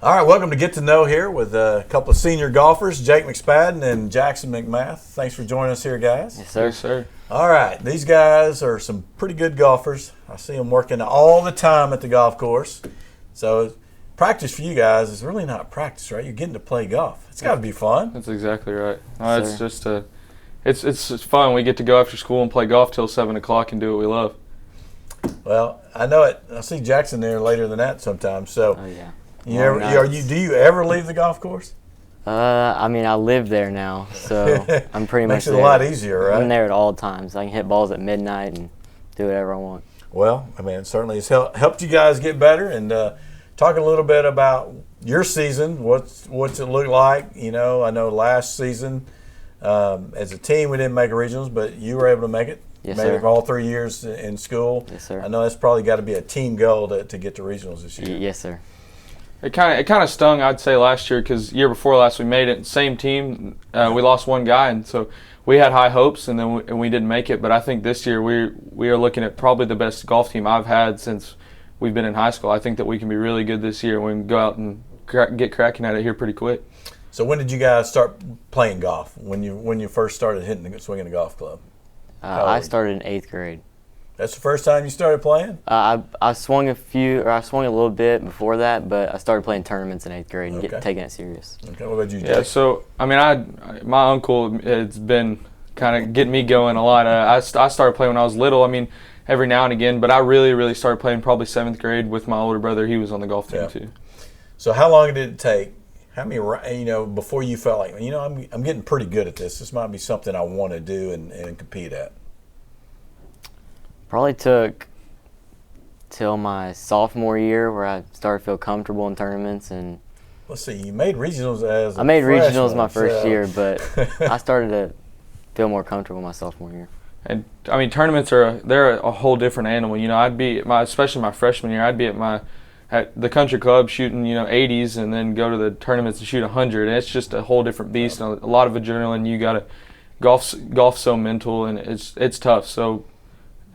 All right, welcome to Get to Know here with a couple of senior golfers, Jake McSpadden and Jackson McMath. Thanks for joining us here, guys. Yes, sir. Yes, sir. All right, these guys are some pretty good golfers. I see them working all the time at the golf course. So practice for you guys is really not practice, right? You're getting to play golf. It's got to be fun. That's exactly right. Yes, It's sir. just it's fun. We get to go after school and play golf till 7 o'clock and do what we love. Well, I know it. I see Jackson there later than that sometimes. So, Oh yeah. do you ever leave the golf course? I live there now, so I'm pretty much Makes it there. a lot easier, right? I'm there at all times. I can hit balls at midnight and do whatever I want. Well, I mean, it certainly has helped you guys get better. And talk a little bit about your season. What's it look like? You know, I know last season as a team we didn't make regionals, but you were able to make it. Yes, Made it sir. all 3 years in school. Yes, sir. I know that's probably got to be a team goal to get to regionals this year. Yes, sir. It kind of stung, I'd say, last year because year before last we made it. Same team, we lost one guy, and so we had high hopes, and then we didn't make it. But I think this year we are looking at probably the best golf team I've had since we've been in high school. I think that we can be really good this year. We can go out and get cracking at it here pretty quick. So when did you guys start playing golf? When you first started swinging the golf club? I started in 8th grade. That's the first time you started playing? I swung a little bit before that, but I started playing tournaments in 8th grade and Okay. taking it serious. Okay, what about you, Jake? Yeah. So I mean, my uncle has been kind of getting me going a lot. I started playing when I was little. I mean, every now and again, but I really started playing probably 7th grade with my older brother. He was on the golf team Yeah. too. So how long did it take? How many, before you felt like, I'm getting pretty good at this. This might be something I want to do and compete at. Probably took till my sophomore year where I started to feel comfortable in tournaments, and Let's see, you made regionals as a I made regionals freshman, my first so- year, but I started to feel more comfortable my sophomore year. And I mean, tournaments they're a whole different animal. You know, especially my freshman year, I'd be at the country club shooting 80s, and then go to the tournaments and shoot 100. And it's just a whole different beast. And a lot of adrenaline. You got to golf's so mental, and it's tough. So,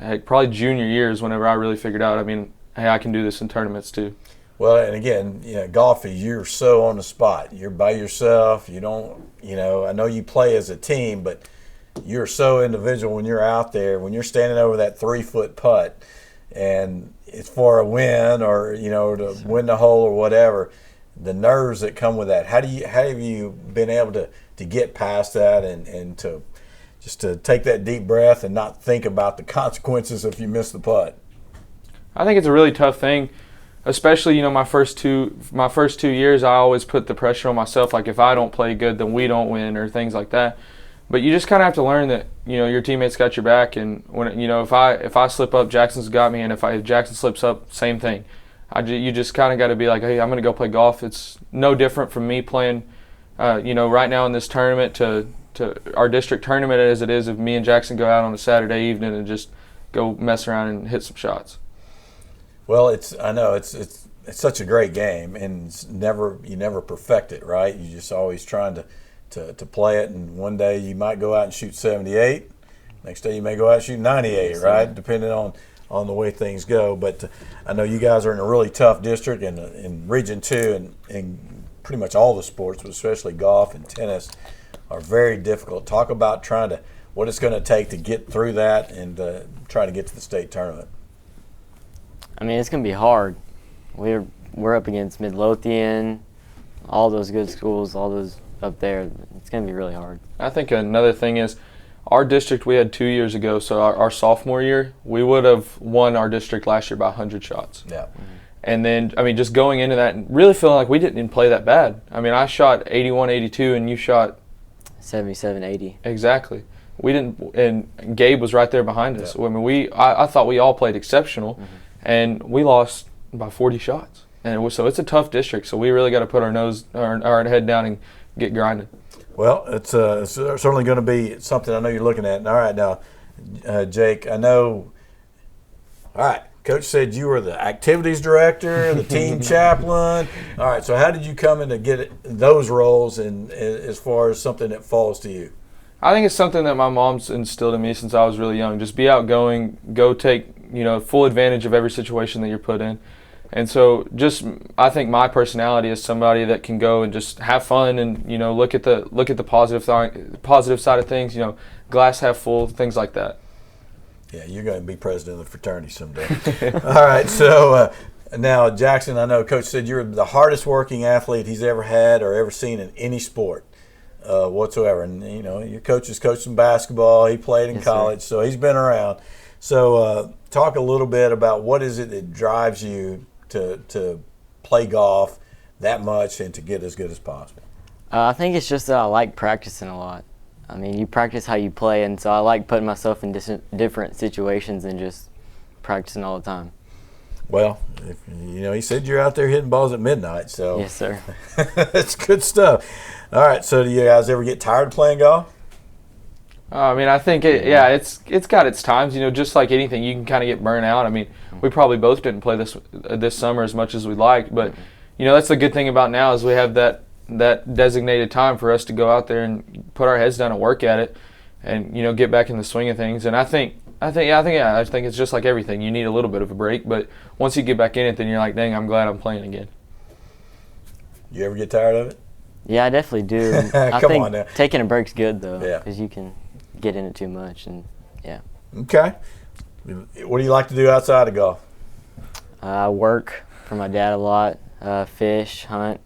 heck, probably junior year is whenever I really figured out. I mean, hey, I can do this in tournaments too. Well, and again, golf is you're so on the spot. You're by yourself. You don't, I know you play as a team, but you're so individual when you're out there. When you're standing over that 3-foot putt, and it's for a win or to win the hole or whatever, the nerves that come with that. How have you been able to get past that and to just to take that deep breath and not think about the consequences if you miss the putt? I think it's a really tough thing, especially my first two years. I always put the pressure on myself, like if I don't play good, then we don't win or things like that. But you just kind of have to learn that your teammates got your back, and when if I slip up, Jackson's got me, and if Jackson slips up, same thing. You just kind of got to be like, hey, I'm going to go play golf. It's no different from me playing, right now in this tournament to our district tournament as it is if me and Jackson go out on a Saturday evening and just go mess around and hit some shots. Well, I know it's such a great game, and you never perfect it, right? You're just always trying to play it, and one day you might go out and shoot 78. Next day you may go out and shoot 98, Yes, right? Depending on the way things go. But I know you guys are in a really tough district in Region 2, and pretty much all the sports, but especially golf and tennis, are very difficult. Talk about what it's going to take to get through that and try to get to the state tournament. I mean, it's gonna be hard. We're up against Midlothian, all those good schools, all those up there. It's gonna be really hard. I think another thing is our district we had 2 years ago, so our sophomore year, we would have won our district last year by 100 shots. Yeah. And then, I mean, just going into that and really feeling like we didn't even play that bad. I mean, I shot 81, 82, and you shot 77, 80. exactly. We didn't, and Gabe was right there behind us. Yeah. I mean, I thought we all played exceptional, and we lost by 40 shots. And so it's a tough district, so we really got to put our head down and get grinding. Well, it's certainly going to be something I know you're looking at. All right, now, Jake, I know. All right, Coach said you were the activities director, the team chaplain. All right, so how did you come in to get those roles, and as far as something that falls to you? I think it's something that my mom's instilled in me since I was really young. Just be outgoing, go take full advantage of every situation that you're put in. And so I think my personality is somebody that can go and just have fun and, you know, look at the positive side of things, you know, glass half full, things like that. Yeah, you're going to be president of the fraternity someday. All right, so now, Jackson, I know Coach said you're the hardest working athlete he's ever had or ever seen in any sport whatsoever. And, you know, your coach has coached some basketball. He played in college, so he's been around. So talk a little bit about what is it that drives you to play golf that much and to get as good as possible? I think it's just that I like practicing a lot. I mean, you practice how you play, and so I like putting myself in different situations and just practicing all the time. Well, you know, he said you're out there hitting balls at midnight, so Yes, sir. that's good stuff. All right, so do you guys ever get tired of playing golf? I mean, I think it's got its times. You know, just like anything, you can kind of get burnt out. I mean, we probably both didn't play this summer as much as we liked, but you know, that's the good thing about now is we have that designated time for us to go out there and put our heads down and work at it, and you know, get back in the swing of things. And I think it's just like everything. You need a little bit of a break, but once you get back in it, then you're like, dang, I'm glad I'm playing again. You ever get tired of it? Yeah, I definitely do. I Come think on now. taking a break's good though, Yeah. because you can get in it too much, and yeah. Okay. What do you like to do outside of golf? I work for my dad a lot, fish, hunt,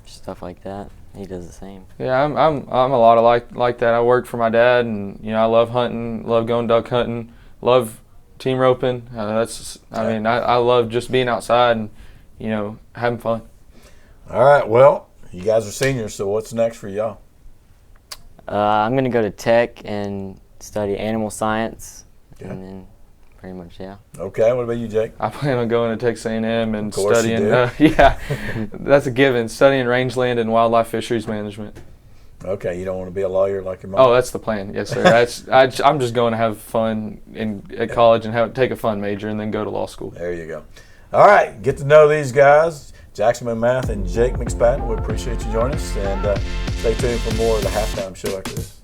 stuff like that. He does the same. Yeah, I'm a lot of like that. I work for my dad, and you know, I love hunting, love going duck hunting, love team roping. I mean, I love just being outside and, you know, having fun. All right. Well, you guys are seniors, so what's next for y'all? I'm going to go to Tech and study animal science, and then pretty much, yeah. Okay. What about you, Jake? I plan on going to Texas A&M and Of course studying. you do. Yeah, that's a given. Studying rangeland and wildlife fisheries management. Okay. You don't want to be a lawyer like your mom? Oh, that's the plan. Yes, sir. I'm just going to have fun at college and take a fun major and then go to law school. There you go. All right. Get to know these guys, Jackson McMath and Jake McSpadden. We appreciate you joining us, and stay tuned for more of the halftime show after this.